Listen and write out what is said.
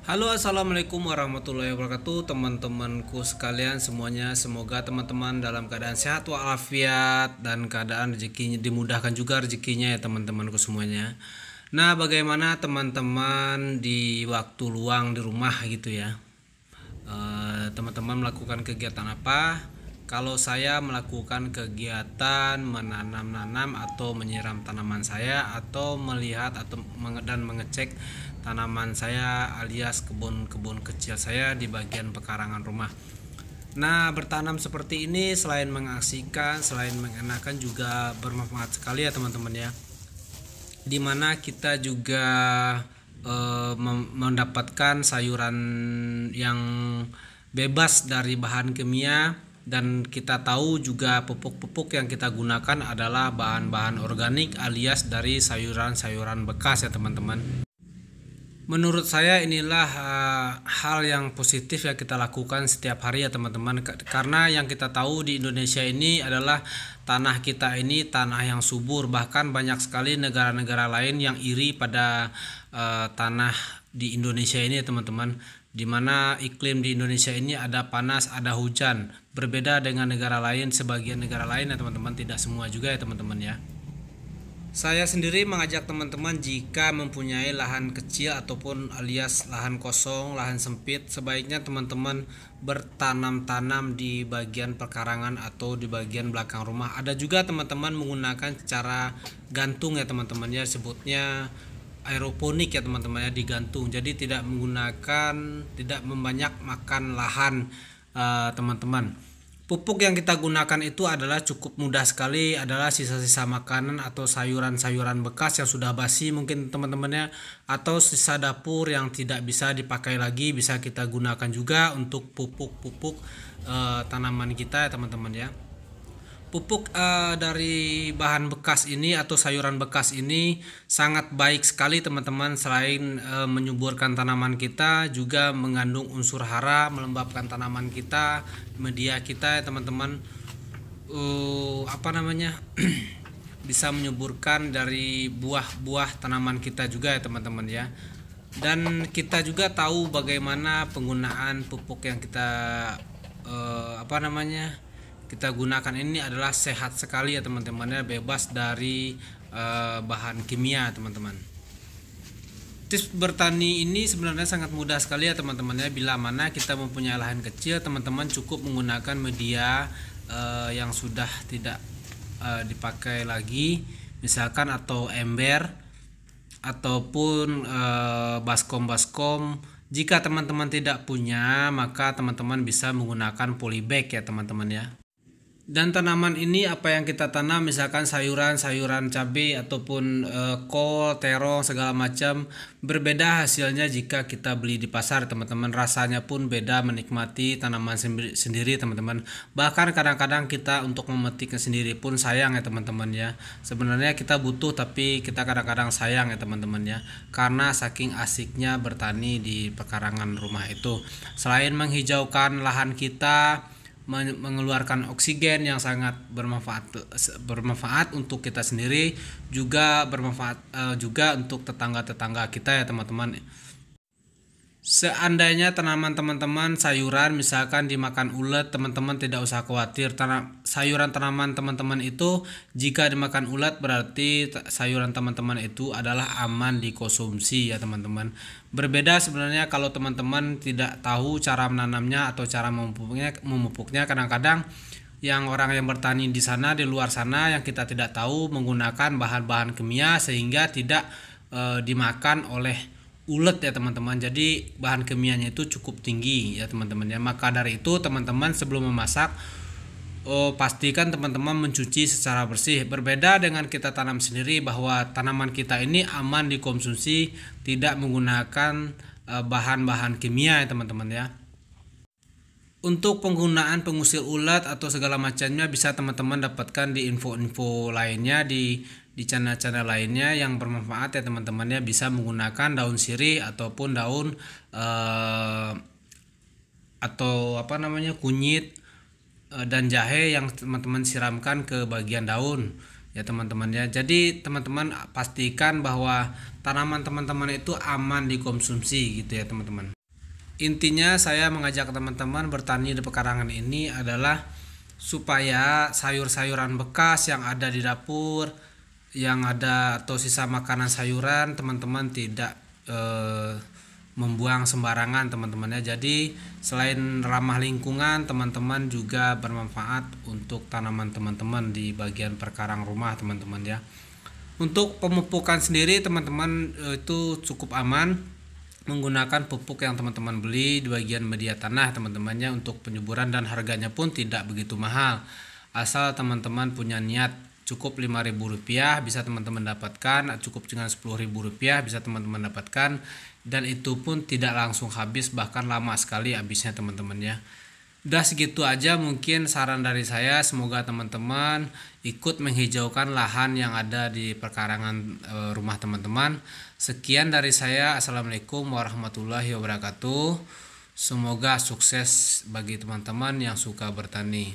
Halo, assalamualaikum warahmatullahi wabarakatuh, teman-temanku sekalian semuanya. Semoga teman-teman dalam keadaan sehat walafiat dan keadaan rezekinya dimudahkan juga rezekinya ya teman-temanku semuanya. Nah, bagaimana teman-teman di waktu luang di rumah gitu ya? Teman-teman melakukan kegiatan apa? Kalau saya melakukan kegiatan menanam-nanam atau menyiram tanaman saya atau melihat dan mengecek tanaman saya alias kebun-kebun kecil saya di bagian pekarangan rumah. Nah, bertanam seperti ini selain mengasihkan, selain mengenakan juga bermanfaat sekali ya teman-teman ya. Dimana kita juga mendapatkan sayuran yang bebas dari bahan kimia, dan kita tahu juga pupuk-pupuk yang kita gunakan adalah bahan-bahan organik alias dari sayuran-sayuran bekas ya teman-teman. Menurut saya inilah hal yang positif yang kita lakukan setiap hari ya teman-teman, karena yang kita tahu di Indonesia ini adalah tanah kita ini tanah yang subur, bahkan banyak sekali negara-negara lain yang iri pada tanah di Indonesia ini ya teman-teman, dimana iklim di Indonesia ini ada panas ada hujan, berbeda dengan negara lain, sebagian negara lain ya teman-teman, tidak semua juga ya teman-teman ya. Saya sendiri mengajak teman-teman, jika mempunyai lahan kecil ataupun alias lahan kosong, lahan sempit, sebaiknya teman-teman bertanam-tanam di bagian perkarangan atau di bagian belakang rumah. Ada juga teman-teman menggunakan cara gantung ya teman-teman ya, sebutnya aeroponik ya teman-teman ya, digantung. Jadi tidak membanyak makan lahan teman-teman. Pupuk yang kita gunakan itu adalah cukup mudah sekali, adalah sisa-sisa makanan atau sayuran-sayuran bekas yang sudah basi mungkin teman-temannya, atau sisa dapur yang tidak bisa dipakai lagi, bisa kita gunakan juga untuk pupuk-pupuk tanaman kita ya teman-teman ya. Pupuk dari bahan bekas ini atau sayuran bekas ini sangat baik sekali teman-teman. Selain menyuburkan tanaman kita, juga mengandung unsur hara, melembabkan tanaman kita, media kita ya teman-teman. Bisa menyuburkan dari buah-buah tanaman kita juga ya teman-teman ya. Dan kita juga tahu bagaimana penggunaan pupuk yang kita gunakan ini adalah sehat sekali ya teman-teman ya, bebas dari bahan kimia teman-teman. Tips bertani ini sebenarnya sangat mudah sekali ya teman-teman ya. Bila mana kita mempunyai lahan kecil, teman-teman cukup menggunakan media yang sudah tidak dipakai lagi, misalkan atau ember ataupun baskom. Jika teman-teman tidak punya, maka teman-teman bisa menggunakan polybag ya teman-teman ya. Dan tanaman ini apa yang kita tanam, misalkan sayuran cabai ataupun kol, terong, segala macam, berbeda hasilnya jika kita beli di pasar teman-teman. Rasanya pun beda, menikmati tanaman sendiri teman-teman. Bahkan kadang-kadang kita untuk memetiknya sendiri pun sayang ya teman-teman ya. Sebenarnya kita butuh, tapi kita kadang-kadang sayang ya teman-teman ya, karena saking asiknya bertani di pekarangan rumah itu. Selain menghijaukan lahan kita, mengeluarkan oksigen yang sangat bermanfaat untuk kita sendiri, juga bermanfaat juga untuk tetangga-tetangga kita ya teman-teman. Seandainya tanaman teman-teman sayuran misalkan dimakan ulat, teman-teman tidak usah khawatir. Sayuran tanaman teman-teman itu jika dimakan ulat, berarti sayuran teman-teman itu adalah aman dikonsumsi ya teman-teman. Berbeda sebenarnya kalau teman-teman tidak tahu cara menanamnya atau cara memupuknya. Kadang-kadang yang orang yang bertani di sana, di luar sana, yang kita tidak tahu menggunakan bahan-bahan kimia sehingga tidak dimakan oleh ulet ya teman-teman. Jadi bahan kimianya itu cukup tinggi ya teman-teman ya. Maka dari itu teman-teman sebelum memasak, pastikan teman-teman mencuci secara bersih. Berbeda dengan kita tanam sendiri, bahwa tanaman kita ini aman dikonsumsi, tidak menggunakan bahan-bahan kimia ya teman-teman ya. Untuk penggunaan pengusir ulat atau segala macamnya bisa teman-teman dapatkan di info-info lainnya, di channel-channel lainnya yang bermanfaat ya teman-teman ya. Bisa menggunakan daun sirih ataupun daun kunyit dan jahe yang teman-teman siramkan ke bagian daun ya teman-teman ya. Jadi teman-teman pastikan bahwa tanaman teman-teman itu aman dikonsumsi gitu ya teman-teman. Intinya saya mengajak teman-teman bertani di pekarangan ini adalah supaya sayur-sayuran bekas yang ada di dapur, yang ada atau sisa makanan sayuran, teman-teman tidak membuang sembarangan teman-teman ya. Jadi selain ramah lingkungan, teman-teman juga bermanfaat untuk tanaman teman-teman di bagian perkarang rumah teman-teman ya. Untuk pemupukan sendiri teman-teman itu cukup aman menggunakan pupuk yang teman-teman beli di bagian media tanah teman-temannya untuk penyuburan, dan harganya pun tidak begitu mahal. Asal teman-teman punya niat, cukup Rp5.000 bisa teman-teman dapatkan, cukup dengan Rp10.000 bisa teman-teman dapatkan, dan itu pun tidak langsung habis, bahkan lama sekali habisnya teman-teman ya. Udah segitu aja mungkin saran dari saya, semoga teman-teman ikut menghijaukan lahan yang ada di perkarangan rumah teman-teman. Sekian dari saya, assalamualaikum warahmatullahi wabarakatuh. Semoga sukses bagi teman-teman yang suka bertani.